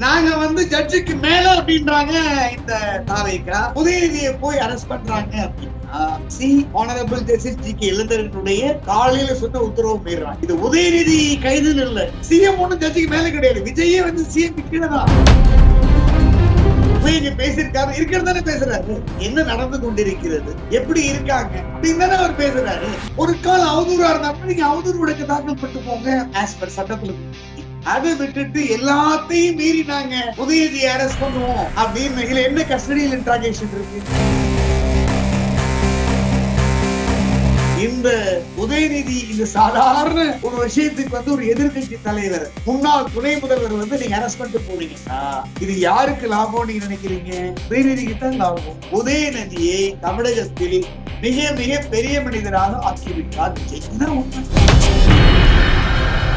நாங்க வந்து ஜட்ஜுக்கு மேல அப்படின்றாங்க இந்த தாவேக்கா. உதயநிதியை போய் அரெஸ்ட் பண்றாங்க அப்படின்னா சி ஆனரபிள் ஜஸ்டிஸ் ஜி.கே. இளந்தரனுடைய காலையில சொன்ன உத்தரவு மீறாங்க. இது உதயநிதி கைதுன்னு இல்ல, சிஎம் ஒன்னும் ஜட்ஜுக்கு மேல கிடையாது. விஜயே வந்து சிஎம் கீழே தான் பேசிருக்காரு, இருக்கிறது தானே பேசுறாரு. என்ன நடந்து கொண்டிருக்கிறது, எப்படி இருக்காங்க அப்படின்னு தானே அவர் பேசுறாரு. ஒரு கால் அவதூறா இருந்தாலும் நீங்க அவதூறு வழக்கு தாக்கல் பண்ணிட்டு போங்க ஆஸ் பர் சட்டத்துல. அதை விட்டுட்டு எல்லாத்தையும் மீறி நாங்க உதயநிதியை அரெஸ்ட் பண்ணுவோம் அப்படின்னு இதுல என்ன கஸ்டடியல் இன்ட்ராகேஷன் இருக்கு? இந்த உதயநிதி இந்த சாதாரண ஒரு விஷயத்துக்கு வந்து ஒரு எதிர்கட்சி தலைவர், முன்னாள் துணை முதல்வர் வந்து நீங்க அரெஸ்ட் பண்ணிட்டு போனீங்கன்னா இது யாருக்கு லாபம் நீங்க நினைக்கிறீங்க? உதயநிதிக்கு தான் லாபம். உதயநிதியை தமிழகத்தில் மிக மிக பெரிய மனிதராக ஆக்கிவிட்டார். என்ன உண்மை?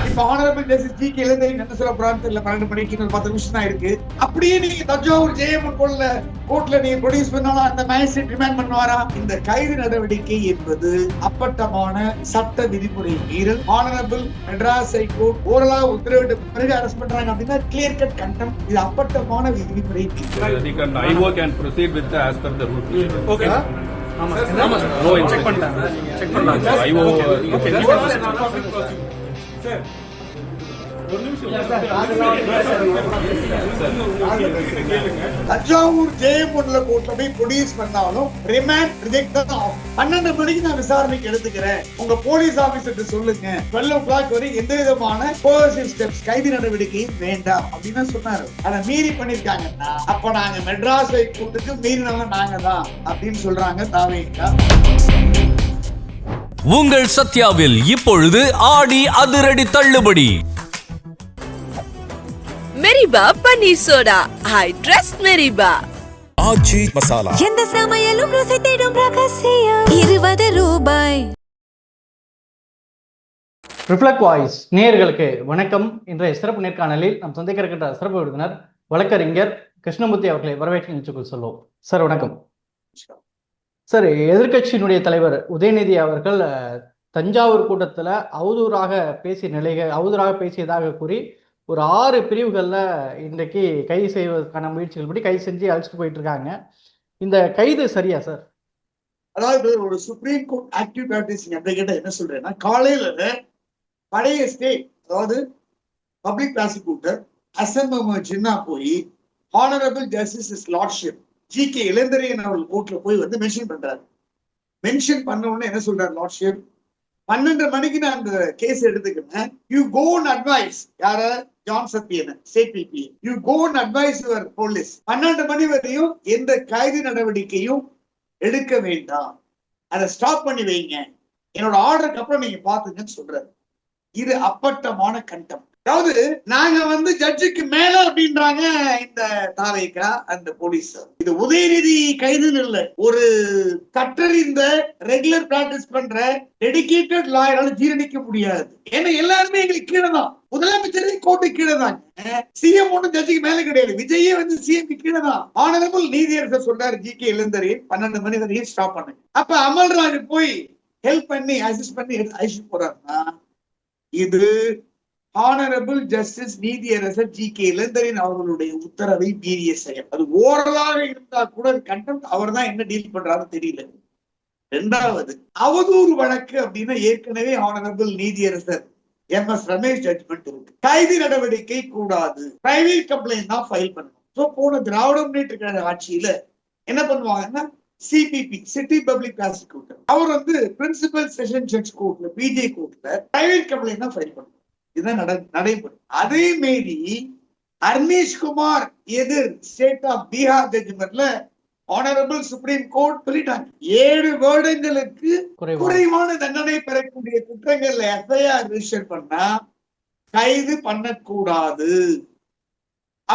இப்ப ஆனரபிள் ஜஸ்டிஸ் ஜி.கே. இளந்தரன் என்ன சொல்ல போறான்னு தெரியல. 12 மணிக்கு 10 நிமிஷம் தான் இருக்கு. அப்படியே நீங்க தஞ்சாவூர் ஜெயமன் கோர்ட்ல நீங்க ப்ரொடியூஸ் பண்ணாலும் அந்த மேஜிஸ்ட்ரேட் ரிமாண்ட் பண்ணுவாரா? இந்த கைது நடவடிக்கை என்பது அப்பட்டமான சட்ட விதிமுறை மீறல். ஆனரபிள் மெட்ராஸ் ஹைகோர்ட் ஓரலா உத்தரவிட்ட பிறகு அரெஸ்ட் பண்றாங்க அப்படின்னா கிளியர் கட் கண்டெம்ட். இது அப்பட்டமான விதிமுறை மீறல். IO can proceed with the as per the rule. Okay. Check பண்ணலாம். IO தஞ்சாவூர் ஜெயமன்ல கோர்ட்ல போய் ப்ரொடியூஸ் பண்ணாலும் ரிமாண்ட் ரிஜெக்ட் தான் ஆகும். 12 மணிக்கு நான் விசாரணைக்கு எடுத்துக்கிறேன், உங்க போலீஸ் ஆபீசர் சொல்லுங்க. 12 o'clock வரை எந்த விதமான கோர்சிவ் ஸ்டெப்ஸ் கைது நடவடிக்கையும் வேண்டாம் அப்படின்னு சொன்னாரு. அதை மீறி பண்ணிருக்காங்கன்னா அப்ப நாங்க மெட்ராஸ் ஹைகோர்ட்டுக்கு மீறினவங்க நாங்க தான் அப்படின்னு சொல்றாங்க தாவேக்கா. உங்கள் சத்யாவில் இப்பொழுது ஆடி அதிரடி தள்ளுபடி. மெரிபா பன்னீர் சோடா, ஐ ட்ரஸ்ட் மெரிபா. ஆச்சி மசாலா, எந்த சமையலும் ருசி தேடும் ரகசியம். 20 ரூபாய். ரிஃப்ளெக்ட் வாய்ஸ் நேயர்களுக்கு வணக்கம். இன்றைய சிறப்பு நேர்காணலில் நாம் சந்திக்க இருக்கின்ற சிறப்பு விருந்தினர் வழக்கறிஞர் கிருஷ்ணமூர்த்தி அவர்களை வரவேற்று நிகழ்ச்சிக்குள் சொல்லுவோம். சார் வணக்கம். சார், எதிர்கட்சியினுடைய தலைவர் உதயநிதி அவர்கள் தஞ்சாவூர் கூட்டத்தில் அவதூறாக பேசியதாக கூறி ஒரு 6 பிரிவுகளில் இன்றைக்கு கைது செய்வதற்கான முயற்சிகள் படி கைது செஞ்சு அழைச்சிட்டு போயிட்டு இருக்காங்க. இந்த கைது சரியா சார்? அதாவது ஒரு supreme court active practising advocate என்ன சொல்றேன்னா, காலையில பழைய ஸ்டேட் அதாவது பப்ளிக் ப்ராசிக்யூட்டர் அசம்பவ சின்ன போய் ஹானரபிள் ஜஸ்டிஸ் லார்ட்ஷிப் ஜி.கே. இளந்தரன் அவர்கள் கோர்ட்ல போய் வந்து மென்ஷன் பண்றாரு. மென்ஷன் பண்ண உடனே என்ன சொல்றாரு லார்ட்ஷிப், 12 மணிக்கு நான் அந்த கேஸ் எடுத்துக்கிறேன். You go and advise your John Sathyan state PP, you go and advise your police. 12 மணி வரையும் எந்த கைது நடவடிக்கையும் எடுக்க வேண்டாம், அதை ஸ்டாப் பண்ணி வைங்க, என்னோட ஆர்டருக்கு அப்புறம் நீங்க பாத்துங்கன்னு சொல்றாரு. இது அப்பட்டமான கண்டம். அதாவது நாங்க வந்து ஜட்ஜுக்கு மேல அப்படின்றாங்க இந்த தாவேக்கா அந்த போலீஸ். இது உதயநிதி கைதுன்னு இல்ல, ஒரு கற்றறிந்த ரெகுலர் பிராக்டிஸ் பண்ற டெடிகேட்டட் லாயரால ஜீரணிக்க முடியாது. ஏன்னா எல்லாருமே எங்களுக்கு கீழே தான். முதலமைச்சரே கோர்ட்டு கீழே தான், சிஎம் ஒன்னும் ஜட்ஜுக்கு மேல கிடையாது. விஜயே வந்து சிஎம் கீழே தான். ஆனரபிள் நீதியரசர் சொல்றாரு ஜி.கே. இளந்தரன் 12 மணி வரையும் ஸ்டாப் பண்ணுங்க. அப்ப அமல்ராஜ் போய் ஹெல்ப் பண்ணி அசிஸ்ட் பண்ணி அழைச்சிட்டு போறாருன்னா இது ஆனரபிள் ஜஸ்டிஸ் நீதியரசர் ஜி.கே. இளந்தரன் அவர்களுடைய உத்தரவை மீறிய செயல். அது ஓரலாக இருந்தா கூட கண்டெம்ட். அவர் தான் என்ன டீல் பண்றாருன்னு தெரியல. 2வது அவதூறு வழக்கு அப்படின்னா ஏற்கனவே ஆனரபிள் நீதியரசர் MS ரமேஷ் ஜட்ஜ்மெண்ட் இருக்கு. கைது நடவடிக்கை கூடாது, பிரைவேட் கம்ப்ளைண்ட் தான் ஃபைல் பண்ணணும். சோ போன திராவிட முன்னேற்ற கழக ஆட்சியில என்ன பண்ணுவாங்கன்னா சிபிபி சிட்டி பப்ளிக் ப்ராசிக்யூட்டர் அவர் வந்து பிரின்சிபல் செஷன் ஜட்ஜ் கோர்ட்ல பிஜே கோர்ட்ல பிரைவேட் கம்ப்ளைண்ட் தான் ஃபைல் பண்ணணும். இதுதான் நடைபெறும். அதே மாரி அர்னீஷ்குமார் எதிர் ஸ்டேட் ஆஃப் பீகார் ஜட்ஜ்மெண்ட்ல ஆனரபிள் சுப்ரீம் கோர்ட் சொல்லிட்டாங்க 7 வருடங்களுக்கு குறைவான தண்டனை பெறக்கூடிய குற்றங்கள்ல எஃப்ஐஆர் ரிஜிஸ்டர் பண்ணா கைது பண்ணக்கூடாது.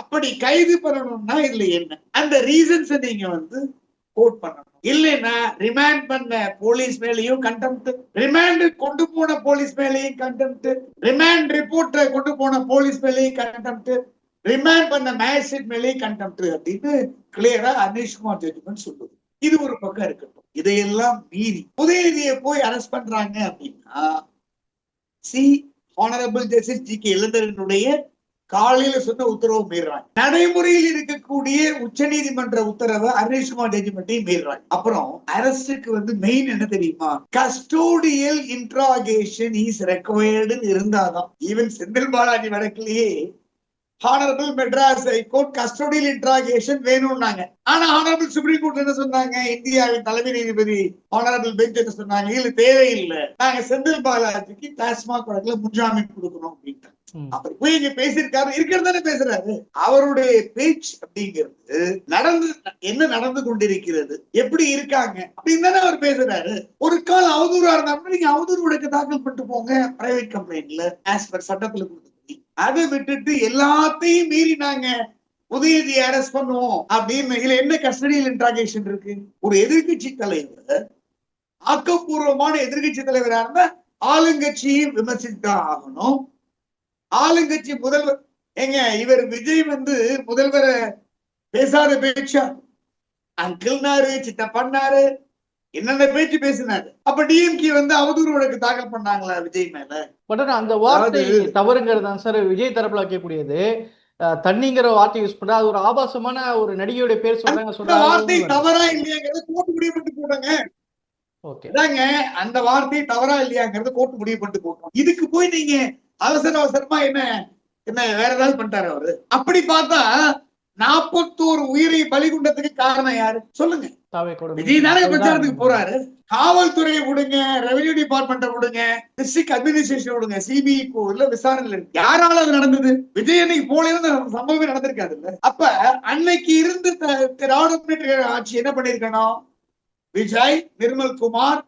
அப்படி கைது பண்ணணும்னா இதுல என்ன அந்த ரீசன்ஸ் நீங்க வந்து கோட் பண்ணணும். இல்லைன்னா ரிமாண்ட் பண்ண போலீஸ் மேலேயும் கண்டெம்ட், ரிமாண்ட் கொண்டு போன போலீஸ் மேலேயும் கண்டெம்ட், ரிமாண்ட் ரிப்போர்ட்டை கொண்டு போன போலீஸ் மேலேயும் கண்டெம்ட், ரிமாண்ட் பண்ண மேஜிஸ்ட்ரேட் மேலேயும் கண்டெம்ட் அப்படின்னு கிளியரா அனீஷ்குமார் ஜட்ஜ்மெண்ட் சொல்லுது. இது ஒரு பக்கம் இருக்கட்டும். இதையெல்லாம் மீறி உதயநிதியை போய் அரெஸ்ட் பண்றாங்க அப்படின்னா சி ஆனரபிள் ஜஸ்டிஸ் ஜி.கே. இளந்தரனுடைய காலையில சொன்ன உத்தரவு மீறாங்க. நடைமுறையில் இருக்கக்கூடிய உச்சநீதிமன்ற உத்தரவை அர்னேஷ்குமார் ஜட்ஜ்மெண்ட்டையும் மீறாங்க. அப்புறம் அரசுக்கு மெயின் என்ன தெரியுமா? கஸ்டோடியல் இன்ட்ராகேஷன் இஸ் ரெக்வயர்டு இருந்தாதான். ஈவன் செந்தில் பாலாஜி வழக்கிலேயே honourable Madras high court custodial interrogation வேணும்னாங்க. ஆனா ஹானரபிள் சுப்ரீம் கோர்ட் என்ன சொன்னாங்க? இந்தியாவின் தலைமை நீதிபதி ஹானரபிள் பெஞ்ச் என்ன சொன்னாங்க? இல்ல தேவையில்லை, நாங்க செந்தில் பாலாஜிக்கு டாஸ்மாக் வழக்குல முன்ஜாமீன் கொடுக்கணும் அப்படின்ட்டு. அப்படி போய் இங்க பேசியிருக்காரு, இருக்கிறது தானே பேசுறாரு. அவருடைய பேச்சு அப்படிங்கிறது என்ன நடந்து கொண்டிருக்கிறது, எப்படி இருக்காங்க அப்படின்னு தானே அவர் பேசுறாரு. ஒரு கால் அவதூறா இருந்தாலும் நீங்க அவதூறு வழக்கு தாக்கல் பண்ணிட்டு போங்க பிரைவேட் கம்ப்ளைண்ட்ல ஆஸ் பர் சட்டத்துல கொடுத்து. அதை விட்டுட்டு எல்லாத்தையும் மீறி நாங்க உதயநிதியை அரெஸ்ட் பண்ணுவோம் அப்படின்னு இதுல என்ன கஸ்டடியல் இன்ட்ராகேஷன் இருக்கு? ஒரு எதிர்கட்சி தலைவர், ஆக்கப்பூர்வமான எதிர்கட்சி தலைவரா இருந்தா ஆளுங்கட்சியும் விமர்சித்தான் ஆகணும். ஆளுங்கட்சி முதல்வர் இவர் விஜய் முதல்வரை பேசாத பேச்சா அங்கிள்னாரு, சித்தப்பண்ணாரு, என்னென்ன பேச்சு பேசினாரு. அப்ப டிஎம்கே அவதூறு வழக்கு தாக்கல் பண்ணாங்களா விஜய் மேல? பட் அந்த வார்த்தை தவறுங்கிறது தான் சார் விஜய் தரப்புல வைக்கக்கூடியது. தண்ணிங்கிற வார்த்தை யூஸ் பண்ற அது ஒரு ஆபாசமான ஒரு நடிகையுடைய பேர் சொல்றாங்க. வார்த்தை தவறா இல்லையாங்கிறத கோர்ட்டு முடிவு பண்ணிட்டு போட்டாங்க. அந்த வார்த்தை தவறா இல்லையாங்கிறத கோர்ட்டு முடிவு பண்ணிட்டு போட்டோம். இதுக்கு போய் நீங்க அவசரமா என்ன வேற ஏதாவது பண்ணிட்டாரு அவரு. அப்படி பார்த்தா 41 உயிரை பலிகுண்டத்துக்கு காரணம் யாரு சொல்லுங்க? விஜய் தானே பிரச்சாரத்துக்கு போறாரு. காவல்துறையை விடுங்க, ரெவென்யூ டிபார்ட்மெண்ட்டை விடுங்க, டிஸ்ட்ரிக்ட் அட்மினிஸ்ட்ரேஷன் விடுங்க, சிபிஐ விசாரணை யாரால அது நடந்தது? விஜய் அன்னைக்கு போல சம்பவமே நடந்திருக்காது இல்ல. அப்ப அன்னைக்கு இருந்து திராவிட முன்னேற்ற ஆட்சி என்ன பண்ணிருக்கணும்? விஜய், நிர்மல்குமார்,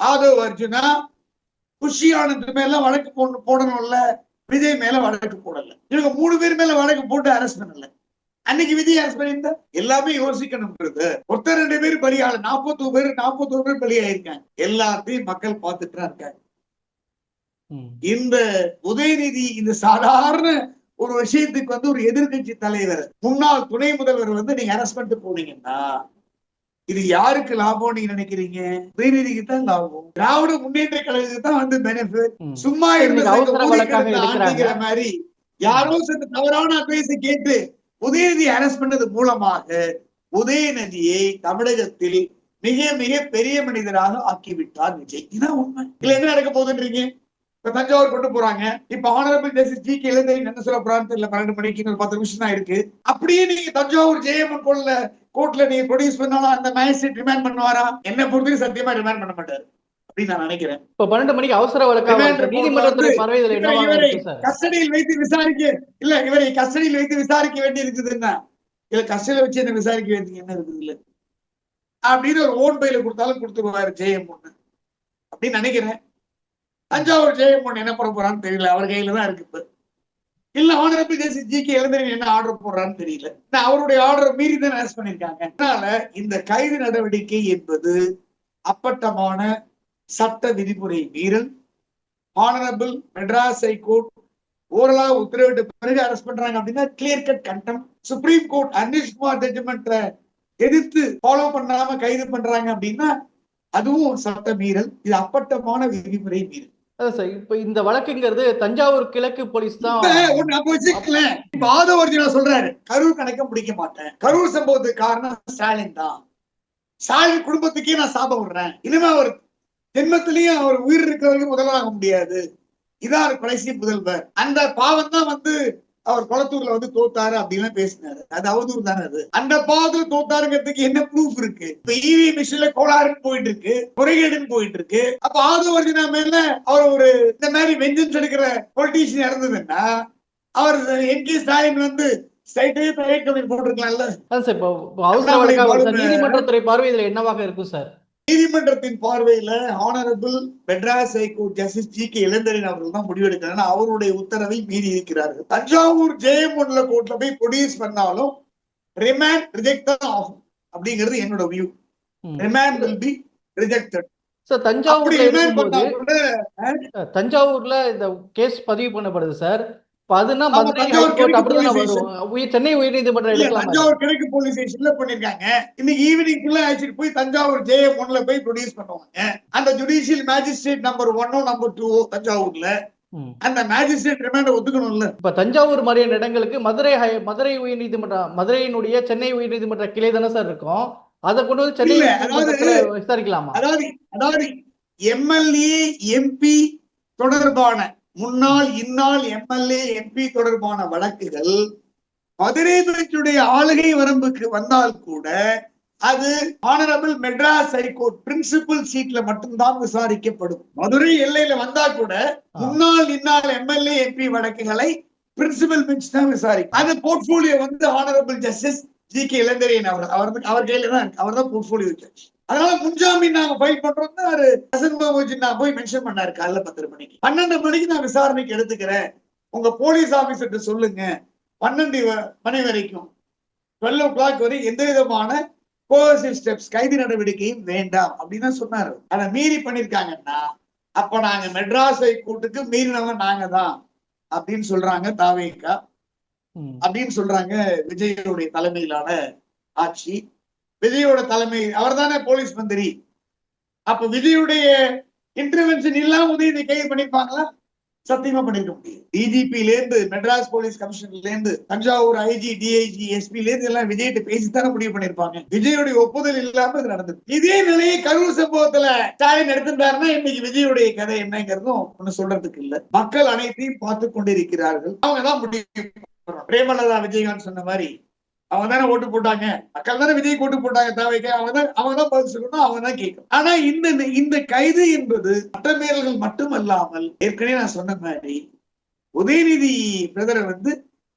ஆதவ் அர்ஜுனா, குஷி ஆனந்த் மேல வழக்கு போடணும்ல. விஜய் மேல வழக்கு போடல. இவங்க 3 பேர் மேல வழக்கு போட்டு அரெஸ்ட் பண்ணல. அன்னைக்கு விஜய் அரசு பண்ணியிருந்தா எல்லாமே யோசிக்கணும்ன்றது. ஒருத்தர் 2 பேர் பலியாளர், 41 பேர் பலியாயிருக்காங்க. எல்லாத்தையும் மக்கள் பார்த்துட்டு தான் இருக்காங்க. இந்த உதயநிதி இந்த சாதாரண ஒரு விஷயத்துக்கு ஒரு எதிர்கட்சி தலைவர், முன்னாள் துணை முதல்வர் நீங்க அரஸ்ட் பண்ணிட்டு போனீங்கன்னா இது யாருக்கு லாபம் நீங்க நினைக்கிறீங்க? உதயநிதிக்கு தான் லாபம். திராவிட முன்னேற்ற கழகத்துக்கு தான் பெனிஃபிட். சும்மா இருந்த மாதிரி யாரோ சேர்ந்து தவறான அட்வைஸை கேட்டு உதயநிதி அரஸ்ட் பண்ணது மூலமாக உதயநிதியை தமிழகத்தில் மிக மிக பெரிய மனிதராக ஆக்கிவிட்டார் விஜய். இதான் உண்மை. இல்ல என்ன நடக்க போகுதுன்றீங்க? இப்ப தஞ்சாவூர் கொண்டு போறாங்க. இப்ப ஆனரபிள் ஜஸ்டிஸ் ஜி.கே. இளந்தரையன் என்ன சொல்ல போறான்னு தெரியல. 12 மணிக்கு 10 நிமிஷம் தான் இருக்கு. அப்படியே நீங்க தஞ்சாவூர் ஜெயமன் கோர்ட்ல நீங்க ப்ரொடியூஸ் பண்ணாலும் அந்த மேஜிஸ்ட்ரேட் ரிமாண்ட் பண்ணுவாரா? என்ன பொறுத்தவரைக்கும் சத்தியமா ரிமாண்ட் பண்ண மாட்டாரு அப்படின்னு நான் நினைக்கிறேன். இப்ப 12 மணிக்கு அவசர வழக்கு நீதிமன்றத்துடைய பார்வையில் என்ன கஸ்டடியில் வைத்து விசாரிக்க இல்ல, இவரை கஸ்டடியில் வைத்து விசாரிக்க வேண்டி இருக்குதுன்னா இல்ல கஸ்டடியில வச்சு என்ன விசாரிக்க வேண்டிய என்ன இருக்குது இல்ல அப்படின்னு ஒரு ஓன் பையில கொடுத்தாலும் கொடுத்துருவாரு ஜெயமன் அப்படின்னு நினைக்கிறேன். தஞ்சாவூர் ஜெயமன் என்ன பண்ண போறான்னு தெரியல, அவர் கையில தான் இருக்கு. இப்ப இல்ல ஆனரபிள் ஜஸ்டிஸ் ஜி.கே. இளந்தரையன் என்ன ஆர்டர் போடுறான்னு தெரியல. அவருடைய ஆர்டர் மீறி தான் அரெஸ்ட் பண்ணிருக்காங்க. அதனால இந்த கைது நடவடிக்கை என்பது அப்பட்டமான சட்ட விதிமுறை மீறல். ஆனரபிள் மெட்ராஸ் ஹைகோர்ட் ஓரளவு உத்தரவிட்ட பிறகு அரெஸ்ட் பண்றாங்க அப்படின்னா கிளியர் கட் கண்டம். சுப்ரீம் கோர்ட் அர்னேஷ்குமார் ஜட்ஜ்மெண்ட்டை எதிர்த்து ஃபாலோ பண்ணாம கைது பண்றாங்க அப்படின்னா அதுவும் சட்ட மீறல். இது அப்பட்டமான விதிமுறை மீறல். இப்ப இந்த வழக்குங்கிறது தஞ்சாவூர் கிழக்கு போலீஸ் தான் இப்ப ஆதவ அர்ஜுனா சொல்றாரு கரூர் கணக்க முடிக்க மாட்டேன், கரூர் சம்பவத்துக்கு காரணம் ஸ்டாலின் தான், ஸ்டாலின் குடும்பத்துக்கே நான் சாபம் விடுறேன், இனிமே அவர் ஜென்மத்திலேயும் அவர் உயிர் இருக்கிறவங்க முதல்வராக முடியாது, இதான் கடைசி முதல்வர், அந்த பாவம் தான் அவர் குளத்தூர்ல தோத்தாரு அப்படின்னு பேசினாரு. அது அவதூறு தானே. அது அந்த பாவத்துல தோத்தாருங்கிறதுக்கு என்ன ப்ரூஃப் இருக்கு? இப்ப இவி மிஷின்ல கோளாறுன்னு போயிட்டு இருக்கு, முறைகேடுன்னு போயிட்டு இருக்கு. அப்ப ஆதவ அர்ஜுனா மேல அவர் ஒரு இந்த மாதிரி வெஞ்சன்ஸ் எடுக்கிற பொலிட்டீஷியன் இருந்ததுன்னா அவர் என்கே ஸ்டாலின் ஸ்ட்ரைட்டாவே பிரைவேட் கம்பெனி போட்டிருக்கலாம்ல. நீதிமன்றத்துறை பார்வையில் என்னவாக இருக்கும் சார்? நீதிமன்றத்தின் பார்வையில honourable Madras high court justice G K. Ilantharaiyan அவர்கள் தான் முடிவெடுக்கிறாங்க. அவருடைய உத்தரவை மீறி இருக்கிறார்கள். தஞ்சாவூர் ஜெயமன்ல கோர்ட்ல போய் ப்ரொடியூஸ் பண்ணாலும் ரிமாண்ட் ரிஜெக்ட் தான் ஆகும் அப்படிங்கிறது என்னோட view. Remand will be rejected. Sir தஞ்சாவூர்ல இந்த கேஸ் பதிவு பண்ணப்படுது சார். சென்னை உயர்நீதிமன்றம் தஞ்சாவூர் கிழக்கு போலீஸ் ஸ்டேஷன்ல பண்ணிருக்காங்க. இன்னைக்கு ஈவினிங் அழைச்சிட்டு போய் தஞ்சாவூர் ஜெயமன்ல போய் ப்ரொடியூஸ் பண்ணுவாங்க. அந்த ஜுடிஷியல் மேஜிஸ்ட்ரேட் நம்பர் 1 நம்பர் 2 தஞ்சாவூர்ல ம். அந்த மேஜிஸ்ட்ரேட் ரிமாண்ட் ஒத்துக்கணும்ல. இப்ப தஞ்சாவூர் மாதிரியான இடங்களுக்கு மதுரை உயர்நீதிமன்றம், மதுரையினுடைய சென்னை உயர்நீதிமன்ற கிளை தானே சார் இருக்கும். அதை கொண்டு வந்து சென்னை இல்ல, உயர்நீதிமன்றத்துல விசாரிக்கலாமா? அதாவது எம்எல்ஏ எம்பி தொடர்பான முன்னாள் இந்நாள் எம்எல்ஏ எம்பி தொடர்பான வழக்குகள் மதுரை பெஞ்சுடைய ஆளுகை வரம்புக்கு வந்தால் கூட அது ஆனரபிள் மெட்ராஸ் ஹைகோர்ட் பிரின்சிபல் சீட்ல மட்டும்தான் விசாரிக்கப்படும். மதுரை எல்லையில வந்தா கூட முன்னாள் இந்நாள் எம்எல்ஏ எம்பி வழக்குகளை பிரின்சிபல் பெஞ்ச் தான் விசாரிக்கும். அந்த போர்ட்போலியோ வந்து ஆனரபிள் ஜஸ்டிஸ் ஜி.கே. இளந்தரையன் அவர் கையில தான் அவர் தான் போர்ட்போலியோ ஜட்ஜ். அதனால முன்ஜாமீன் நாங்க ஃபைல் பண்றோம்னு ஹசன் முகமது ஜின்னா போய் மென்ஷன் பண்ணாரு. காலைல 10 மணிக்கு 12 மணிக்கு நான் விசாரணைக்கு எடுத்துக்கிறேன், உங்க போலீஸ் ஆபீசர்கிட்ட சொல்லுங்க 12 மணி வரைக்கும் 12 o'clock வரை எந்த விதமான கோர்சிவ் ஸ்டெப்ஸ் கைது நடவடிக்கையும் வேண்டாம் அப்படின்னு சொன்னாரு. அதை மீறி பண்ணிருக்காங்கன்னா அப்ப நாங்க மெட்ராஸ் ஹைகோர்ட்டுக்கு மீறினவங்க நாங்க தான் அப்படின்னு சொல்றாங்க தாவேகா, அப்படின்னு சொல்றாங்க விஜயோடைய தலைமையிலான ஆட்சி. விஜயோட தலைமை அவர் தானே போலீஸ் மந்திரி. அப்ப விஜயுடைய இன்டர்வென்ஷன் இல்லாம உதயநிதி கைது பண்ணிருப்பாங்களா? சத்தியமா பண்ணிருக்க முடியும். டிஜிபில இருந்து மெட்ராஸ் போலீஸ் கமிஷனர்ல இருந்து தஞ்சாவூர் ஐஜி டிஐஜி எஸ்பில இருந்து எல்லாம் விஜய்கிட்ட பேசித்தானே முடிவு பண்ணிருப்பாங்க. விஜயுடைய ஒப்புதல் இல்லாம இது நடந்தது. இதே நிலையை கரூர் சம்பவத்துல ஸ்டாலின் எடுத்திருந்தாருன்னா இன்னைக்கு விஜயுடைய கதை என்னங்கிறதும் ஒண்ணு சொல்றதுக்கு இல்ல. மக்கள் அனைத்தையும் பார்த்து கொண்டிருக்கிறார்கள். அவங்கதான் முடிவு. பிரேமலதா விஜயகாந்த் சொன்ன மாதிரி அவங்க தானே ஓட்டு போட்டாங்க, மக்கள் தானே விஜய் ஓட்டு போட்டாங்க, தேவைக்கு அவங்க தான் பதில் சொல்லணும், அவங்க தான் கேட்கணும். ஆனா இந்த கைது என்பது சட்டமீறல்கள் மட்டுமல்லாமல் ஏற்கனவே நான் சொன்ன மாதிரி உதயநிதி பிரதரை வந்து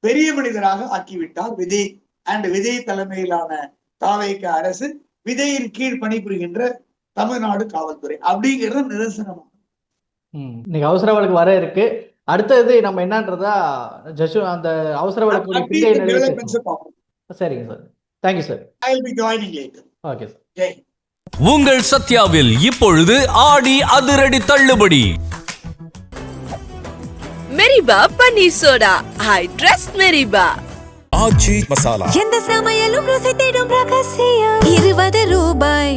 பெரிய மனிதராக ஆக்கிவிட்டார் விஜய் அண்ட் விஜய் தலைமையிலான தாவேக அரசு, விஜயின் கீழ் பணிபுரிகின்ற தமிழ்நாடு காவல்துறை அப்படிங்கிறது நிதர்சனமா. இன்னைக்கு அவசர வழக்கு வர இருக்கு. அடுத்தது நம்ம என்னன்றதா ஜஸ்ட் அந்த அவசர வழக்கு. சரிங்க sir, thank you sir. I will be joining later. Okay sir. உங்கள் சத்யாவில் இப்பொழுது ஆடி அதிரடி தள்ளுபடி. மெரிபா பன்னீர் சோடா, ஐ ட்ரஸ்ட் மெரிபா. ஆச்சி மசாலா. எந்த சமையலும் ருசி தேடும் ரகசியம் 20 ரூபாய்.